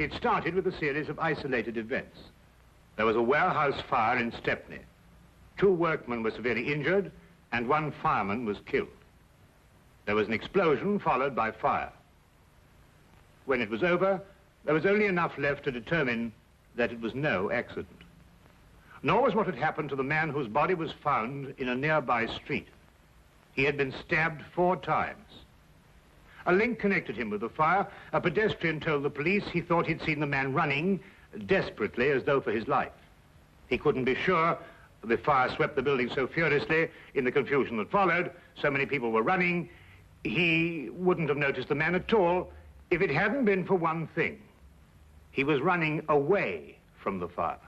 It started with a series of isolated events. There was a warehouse fire in Stepney. 2 workmen were severely injured, and 1 fireman was killed. There was an explosion followed by fire. When it was over, there was only enough left to determine that it was no accident. Nor was what had happened to the man whose body was found in a nearby street. He had been stabbed 4 times. A link connected him with the fire. A pedestrian told the police he thought he'd seen the man running desperately as though for his life. He couldn't be sure. The fire swept the building so furiously in the confusion that followed. So many people were running. He wouldn't have noticed the man at all if it hadn't been for one thing. He was running away from the fire.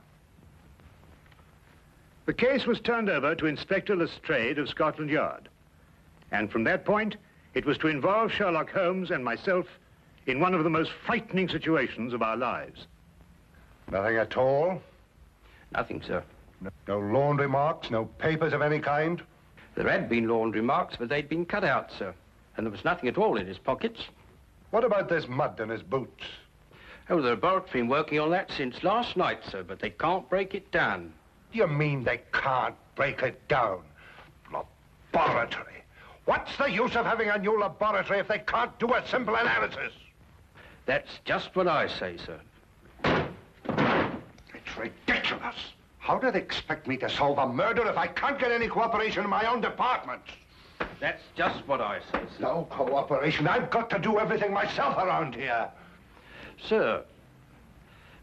The case was turned over to Inspector Lestrade of Scotland Yard. And from that point, it was to involve Sherlock Holmes and myself in one of the most frightening situations of our lives. Nothing at all? Nothing, sir. No laundry marks, no papers of any kind? There had been laundry marks, but they'd been cut out, sir. And there was nothing at all in his pockets. What about this mud in his boots? Oh, the laboratory have been working on that since last night, sir, but they can't break it down. You mean they can't break it down? Laboratory? What's the use of having a new laboratory if they can't do a simple analysis? That's just what I say, sir. It's ridiculous. How do they expect me to solve a murder if I can't get any cooperation in my own department? That's just what I say, sir. No cooperation. I've got to do everything myself around here. Sir,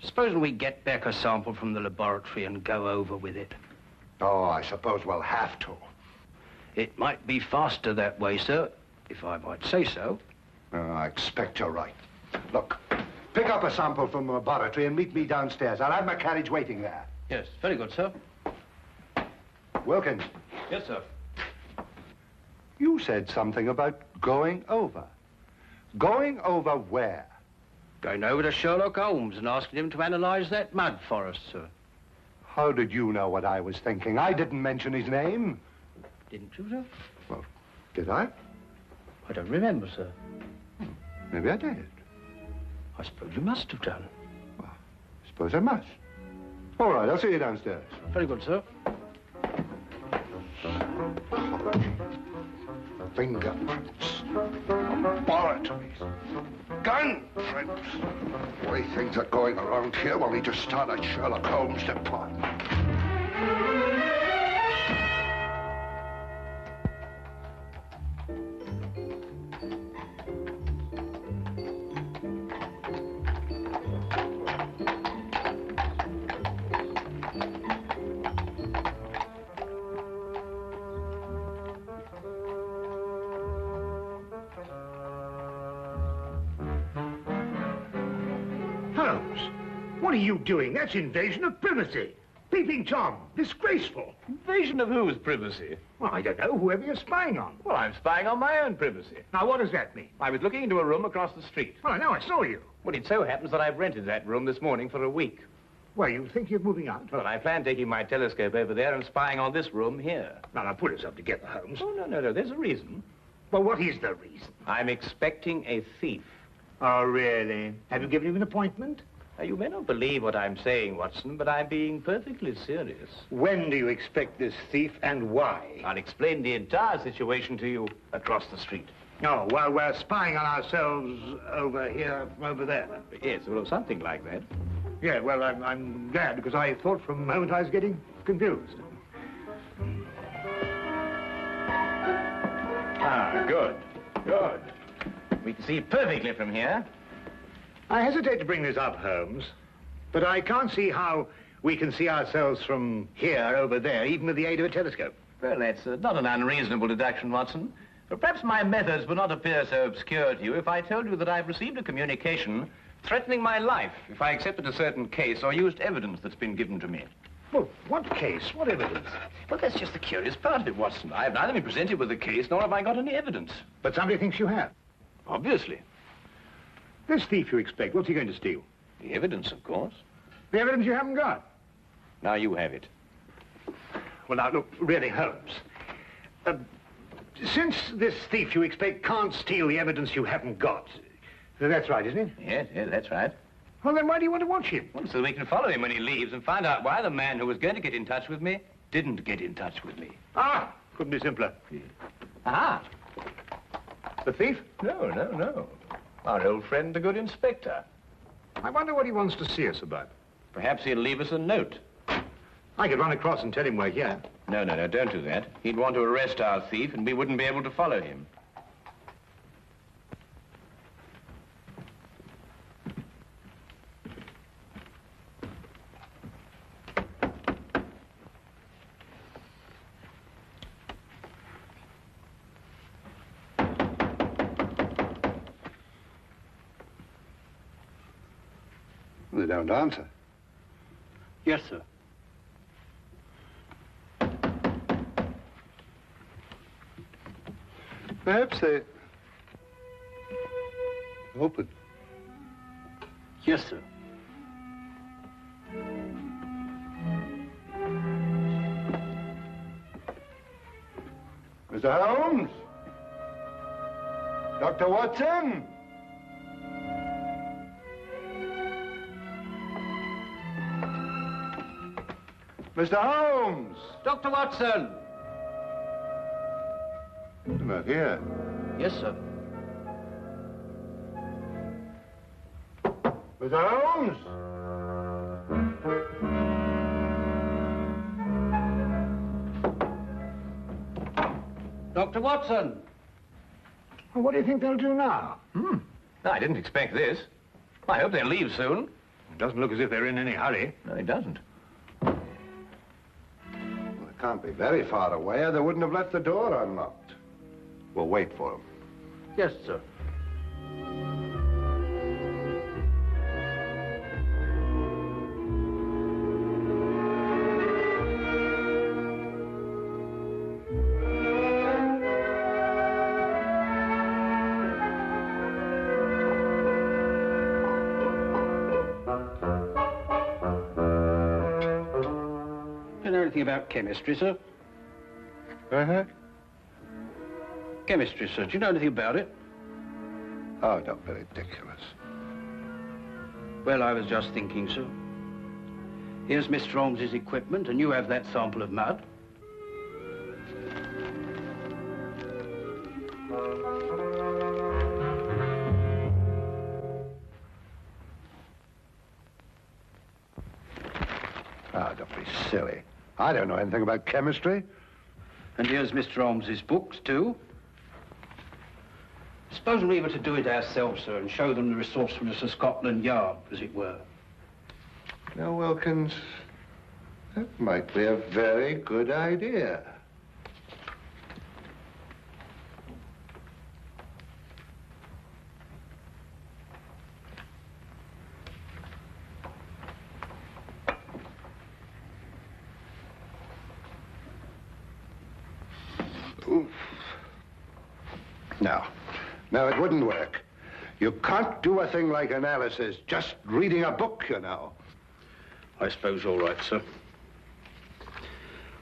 supposing we get back a sample from the laboratory and go over with it. Oh, I suppose we'll have to. It might be faster that way, sir, if I might say so. I expect you're right. Look, pick up a sample from the laboratory and meet me downstairs. I'll have my carriage waiting there. Yes, very good, sir. Wilkins. Yes, sir. You said something about going over. Going over where? Going over to Sherlock Holmes and asking him to analyze that mud for us, sir. How did you know what I was thinking? I didn't mention his name. Didn't you, sir? Well, did I? I don't remember, sir. Maybe I did. I suppose you must have done. Well, I suppose I must. All right, I'll see you downstairs. Very good, sir. Fingerprints. Laboratories. Gun prints. The way things are going around here, we'll need to start a Sherlock Holmes department. Holmes, what are you doing? That's invasion of privacy. Peeping Tom, disgraceful. Invasion of whose privacy? Well, I don't know, whoever you're spying on. Well, I'm spying on my own privacy. Now, what does that mean? I was looking into a room across the street. Well, I know, I saw you. Well, it so happens that I've rented that room this morning for a week. Well, you think you're moving out? Well, I plan taking my telescope over there and spying on this room here. Now, pull yourself together, Holmes. Oh, no, there's a reason. Well, what is the reason? I'm expecting a thief. Oh, really? Have you given him an appointment? Now, you may not believe what I'm saying, Watson, but I'm being perfectly serious. When do you expect this thief and why? I'll explain the entire situation to you across the street. Oh, while we're spying on ourselves over here, over there. Yes, well, something like that. Yeah, well, I'm glad, because I thought for a moment I was getting confused. Ah, good. We can see perfectly from here. I hesitate to bring this up, Holmes, but I can't see how we can see ourselves from here over there, even with the aid of a telescope. Well, that's not an unreasonable deduction, Watson. But perhaps my methods would not appear so obscure to you if I told you that I've received a communication threatening my life if I accepted a certain case or used evidence that's been given to me. Well, what case? What evidence? Well, that's just the curious part of it, Watson. I've neither been presented with a case, nor have I got any evidence. But somebody thinks you have. Obviously. This thief you expect, what's he going to steal? The evidence, of course. The evidence you haven't got? Now you have it. Well, now, look, really, Holmes. Since this thief you expect can't steal the evidence you haven't got, that's right, isn't it? Yes, that's right. Well, then why do you want to watch him? Well, so we can follow him when he leaves and find out why the man who was going to get in touch with me didn't get in touch with me. Ah, couldn't be simpler. Ah. The thief? No. Our old friend, the good inspector. I wonder what he wants to see us about. Perhaps he'll leave us a note. I could run across and tell him we're here. No, don't do that. He'd want to arrest our thief, and we wouldn't be able to follow him. They don't answer. Yes, sir. Perhaps they... Open. Yes, sir. Mr. Holmes? Dr. Watson? Mr. Holmes! Dr. Watson! You're not here. Yes, sir. Mr. Holmes! Dr. Watson! Well, what do you think they'll do now? No, I didn't expect this. I hope they'll leave soon. It doesn't look as if they're in any hurry. No, it doesn't. Well, it can't be very far away, or they wouldn't have left the door unlocked. We'll wait for them. Yes, sir. Do you know anything about chemistry, sir? Uh-huh. Chemistry, sir. Do you know anything about it? Oh, don't be ridiculous. Well, I was just thinking, sir. Here's Mr. Holmes's equipment, and you have that sample of mud. Ah, don't be silly. I don't know anything about chemistry. And here's Mr. Holmes's books, too. Suppose we were to do it ourselves, sir, and show them the resourcefulness of Scotland Yard, as it were. Now, Wilkins, that might be a very good idea. Oof. No, it wouldn't work. You can't do a thing like analysis just reading a book, you know. I suppose you're right, sir.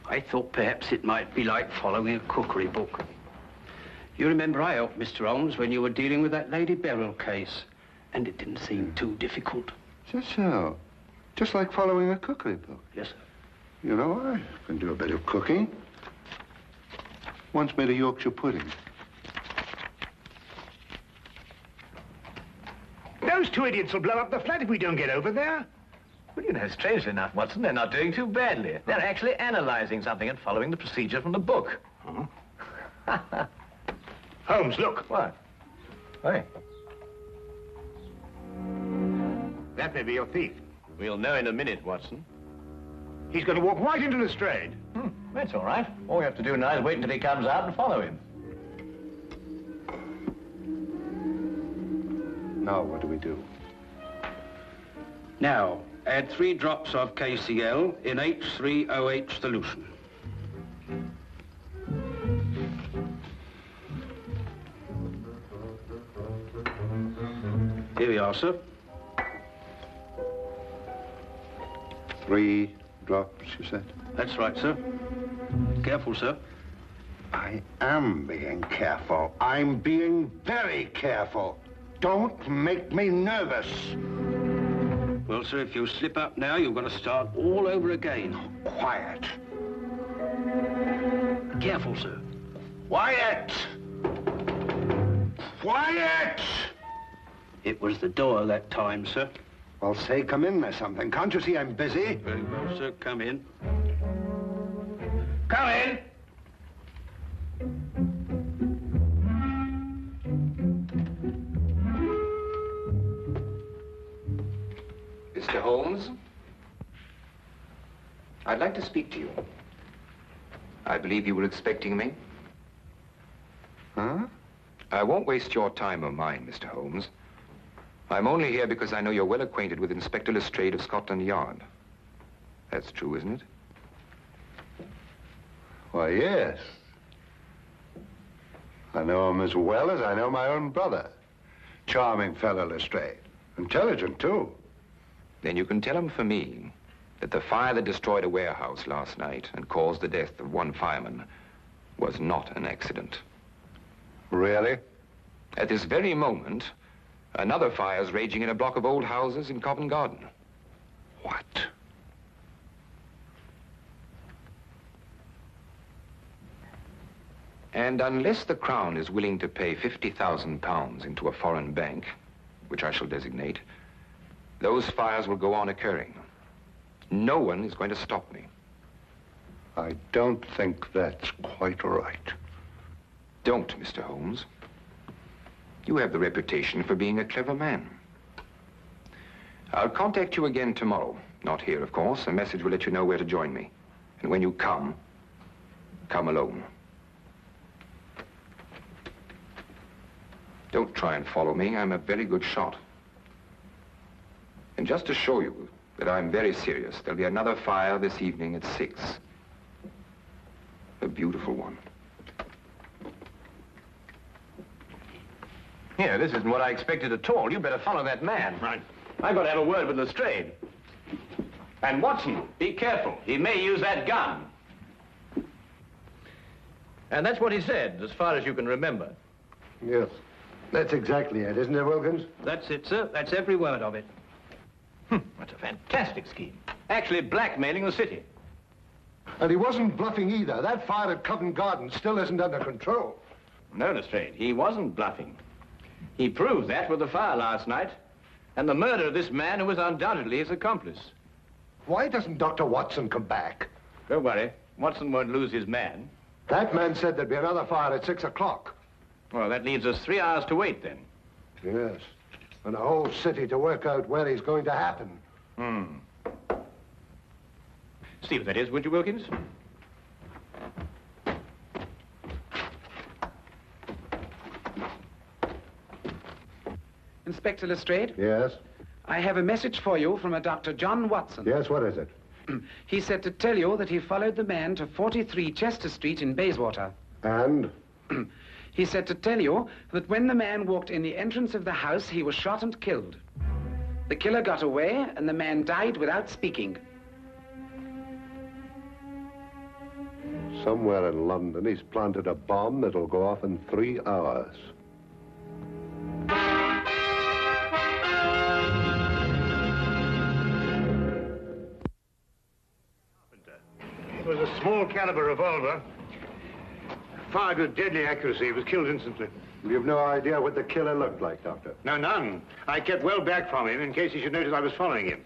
I thought perhaps it might be like following a cookery book. You remember I helped Mr. Holmes when you were dealing with that Lady Beryl case, and it didn't seem too difficult. Just so. Just like following a cookery book. Yes, sir. You know, I can do a bit of cooking. Once made a Yorkshire pudding. Those two idiots will blow up the flat if we don't get over there. Well, you know, strangely enough, Watson, they're not doing too badly. They're actually analyzing something and following the procedure from the book. Huh? Holmes, look. What? Hey. That may be your thief. We'll know in a minute, Watson. He's going to walk right into Lestrade. That's all right. All we have to do now is wait until he comes out and follow him. Now, what do we do? Now, add 3 drops of KCl in H3OH solution. Here we are, sir. 3 drops, you said? That's right, sir. Careful, sir. I am being careful. I'm being very careful. Don't make me nervous. Well, sir, if you slip up now, you've got to start all over again. Quiet. Careful, sir. Quiet! Quiet! It was the door that time, sir. Well, say, come in or something. Can't you see I'm busy? Very well, sir. Come in. Come in. Mr. Holmes, I'd like to speak to you. I believe you were expecting me. Huh? I won't waste your time or mine, Mr. Holmes. I'm only here because I know you're well acquainted with Inspector Lestrade of Scotland Yard. That's true, isn't it? Why, yes. I know him as well as I know my own brother. Charming fellow, Lestrade. Intelligent, too. Then you can tell him for me that the fire that destroyed a warehouse last night and caused the death of one fireman was not an accident. Really? At this very moment, another fire is raging in a block of old houses in Covent Garden. What? And unless the Crown is willing to pay £50,000 into a foreign bank, which I shall designate, those fires will go on occurring. No one is going to stop me. I don't think that's quite right. Don't, Mr. Holmes. You have the reputation for being a clever man. I'll contact you again tomorrow. Not here, of course. A message will let you know where to join me. And when you come alone. Don't try and follow me. I'm a very good shot. And just to show you that I'm very serious, there'll be another fire this evening at 6. A beautiful one. Here, this isn't what I expected at all. You better follow that man. Right. I've got to have a word with Lestrade. And Watson, be careful. He may use that gun. And that's what he said, as far as you can remember. Yes. That's exactly it, isn't it, Wilkins? That's it, sir. That's every word of it. That's a fantastic scheme. Actually blackmailing the city. And he wasn't bluffing either. That fire at Covent Garden still isn't under control. No, Lestrade, he wasn't bluffing. He proved that with the fire last night, and the murder of this man who was undoubtedly his accomplice. Why doesn't Dr. Watson come back? Don't worry, Watson won't lose his man. That man said there'd be another fire at 6 o'clock. Well, that leaves us 3 hours to wait, then. Yes. And a whole city to work out where he's going to happen. See what that is, would you, Wilkins? Inspector Lestrade? Yes? I have a message for you from a Dr. John Watson. Yes, what is it? He said to tell you that he followed the man to 43 Chester Street in Bayswater. And? He said to tell you that when the man walked in the entrance of the house, he was shot and killed. The killer got away, and the man died without speaking. Somewhere in London, he's planted a bomb that'll go off in 3 hours. It was a small caliber revolver. Fired with deadly accuracy. He was killed instantly. You've no idea what the killer looked like, Doctor? No, none. I kept well back from him in case he should notice I was following him.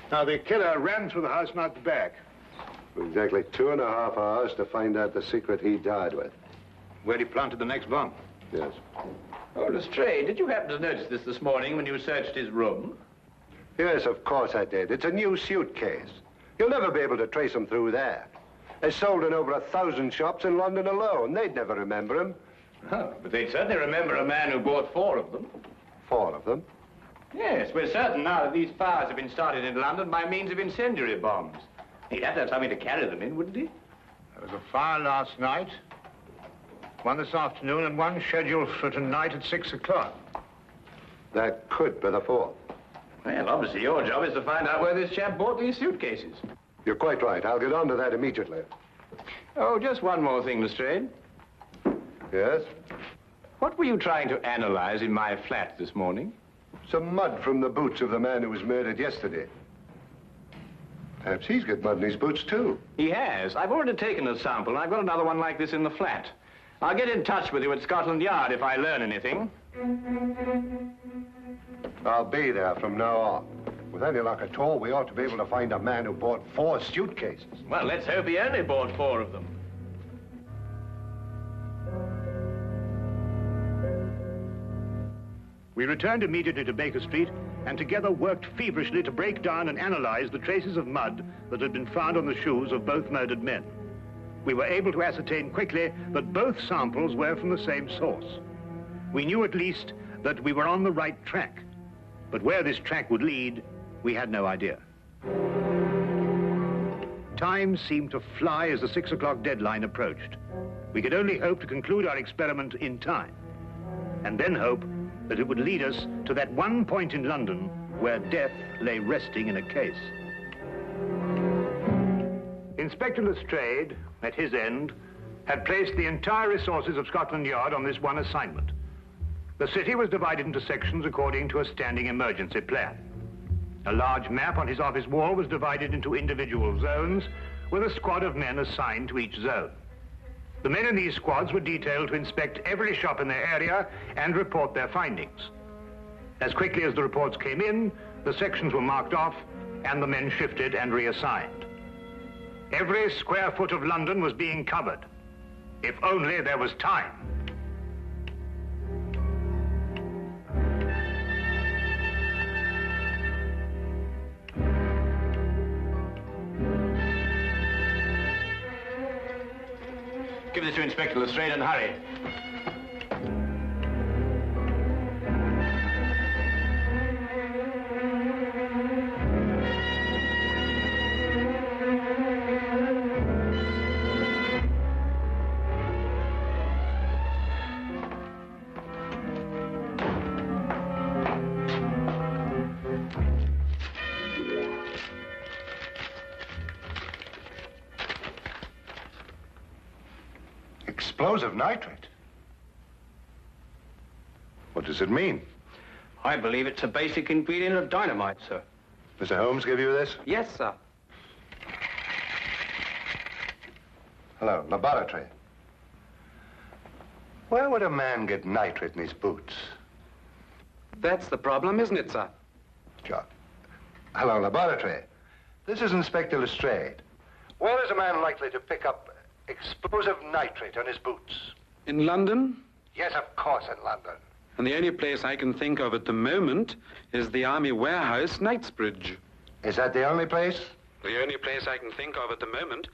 Now, the killer ran through the house and out the back. Exactly 2.5 hours to find out the secret he died with. Where he planted the next bomb. Yes. Oh, Lestrade, did you happen to notice this morning when you searched his room? Yes, of course I did. It's a new suitcase. You'll never be able to trace him through there. It's sold in over 1,000 shops in London alone. They'd never remember him. Oh, but they'd certainly remember a man who bought 4 of them. 4 of them? Yes, we're certain now that these fires have been started in London by means of incendiary bombs. He'd have to have something to carry them in, wouldn't he? There was a fire last night, one this afternoon, and one scheduled for tonight at 6 o'clock. That could be the 4th. Well, obviously your job is to find out where this chap bought these suitcases. You're quite right. I'll get on to that immediately. Oh, just one more thing, Lestrade. Yes? What were you trying to analyze in my flat this morning? Some mud from the boots of the man who was murdered yesterday. Perhaps he's got mud in his boots, too. He has. I've already taken a sample, and I've got another one like this in the flat. I'll get in touch with you at Scotland Yard if I learn anything. I'll be there from now on. With any luck at all, we ought to be able to find a man who bought 4 suitcases. Well, let's hope he only bought 4 of them. We returned immediately to Baker Street and together worked feverishly to break down and analyze the traces of mud that had been found on the shoes of both murdered men. We were able to ascertain quickly that both samples were from the same source. We knew at least that we were on the right track, but where this track would lead, we had no idea. Time seemed to fly as the 6 o'clock deadline approached. We could only hope to conclude our experiment in time, and then hope that it would lead us to that one point in London where death lay resting in a case. Inspector Lestrade, at his end, had placed the entire resources of Scotland Yard on this one assignment. The city was divided into sections according to a standing emergency plan. A large map on his office wall was divided into individual zones, with a squad of men assigned to each zone. The men in these squads were detailed to inspect every shop in their area and report their findings. As quickly as the reports came in, the sections were marked off and the men shifted and reassigned. Every square foot of London was being covered, if only there was time. Give this to Inspector Lestrade and hurry. Explosive nitrate? What does it mean? I believe it's a basic ingredient of dynamite, sir. Mr. Holmes give you this? Yes, sir. Hello, laboratory. Where would a man get nitrate in his boots? That's the problem, isn't it, sir? John. Hello, laboratory. This is Inspector Lestrade. Where is a man likely to pick up explosive nitrate on his boots? In London? Yes, of course, in London. And the only place I can think of at the moment is the Army Warehouse, Knightsbridge. Is that the only place? The only place I can think of at the moment.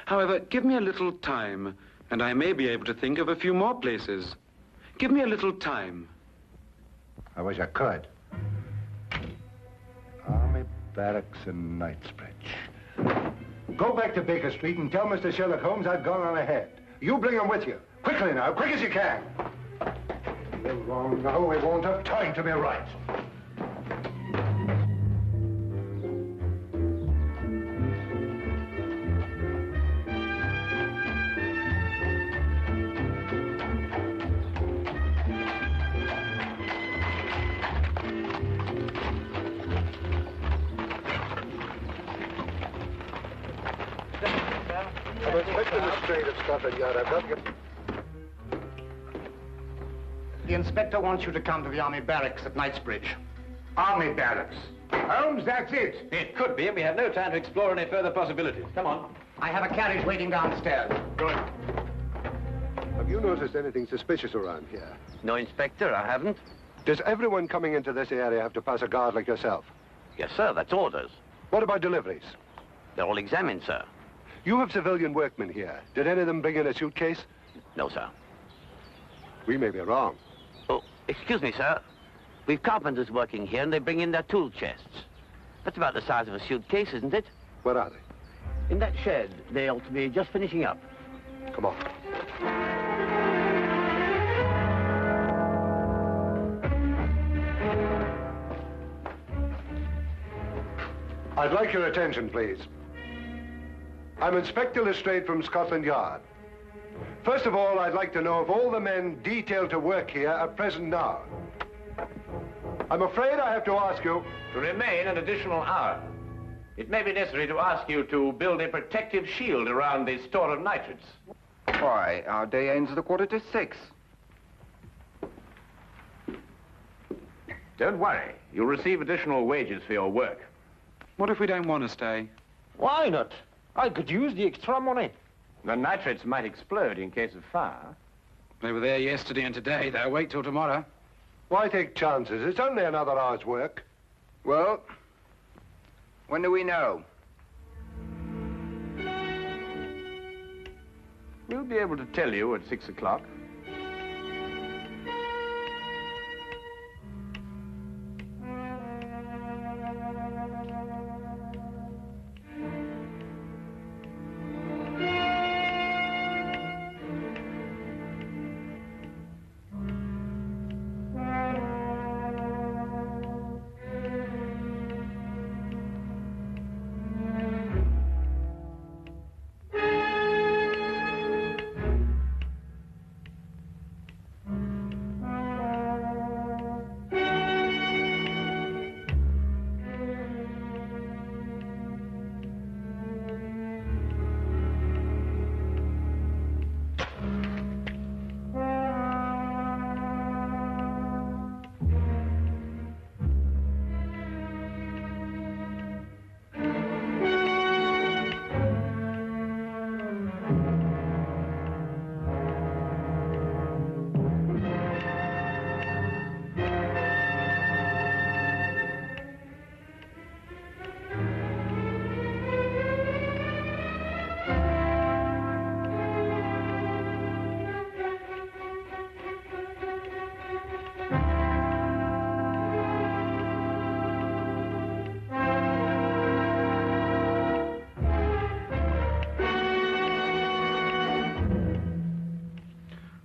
However, give me a little time, and I may be able to think of a few more places. Give me a little time. I wish I could. Army Barracks in Knightsbridge. Go back to Baker Street and tell Mr. Sherlock Holmes I've gone on ahead. You bring him with you. Quickly now, quick as you can. You're wrong now. We won't have time to be right. I'm Inspector Lestrade of Scotland Yard. I've got to get... The inspector wants you to come to the Army Barracks at Knightsbridge. Army Barracks? Holmes, that's it. It could be, and we have no time to explore any further possibilities. Come on. I have a carriage waiting downstairs. Good. Have you noticed anything suspicious around here? No, Inspector, I haven't. Does everyone coming into this area have to pass a guard like yourself? Yes, sir, that's orders. What about deliveries? They're all examined, sir. You have civilian workmen here. Did any of them bring in a suitcase? No, sir. We may be wrong. Oh, excuse me, sir. We've carpenters working here, and they bring in their tool chests. That's about the size of a suitcase, isn't it? Where are they? In that shed. They ought to be just finishing up. Come on. I'd like your attention, please. I'm Inspector Lestrade from Scotland Yard. First of all, I'd like to know if all the men detailed to work here are present now. I'm afraid I have to ask you... To remain an additional hour. It may be necessary to ask you to build a protective shield around the store of nitrates. Why, our day ends at 5:45. Don't worry. You'll receive additional wages for your work. What if we don't want to stay? Why not? I could use the extra money. The nitrates might explode in case of fire. They were there yesterday and today. They'll wait till tomorrow. Why take chances? It's only another hour's work. Well, when do we know? We'll be able to tell you at 6 o'clock.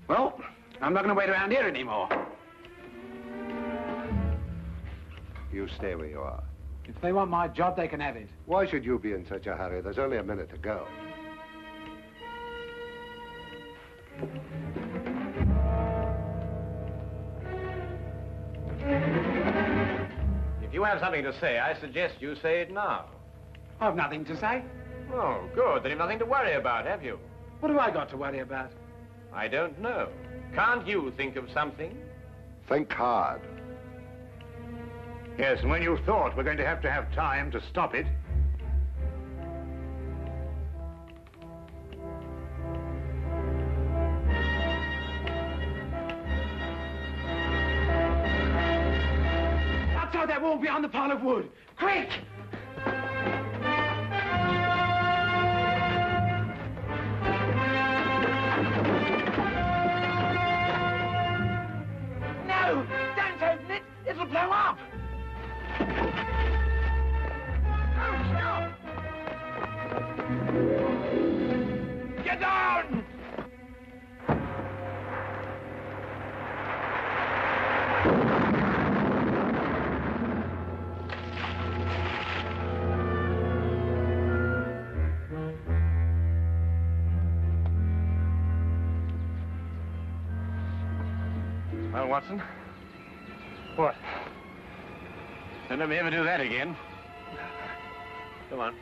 Well, I'm not going to wait around here anymore. You stay where you are. If they want my job, they can have it. Why should you be in such a hurry? There's only a minute to go. If you have something to say, I suggest you say it now. I've nothing to say. Oh, good. Then you've nothing to worry about, have you? What have I got to worry about? I don't know. Can't you think of something? Think hard. Yes, and when you thought we're going to have time to stop it, outside that wall behind the pile of wood. Quick! No! Don't open it! It'll blow up! Oh, stop! Get down! Well, Watson? What? Don't let me ever do that again. Come on.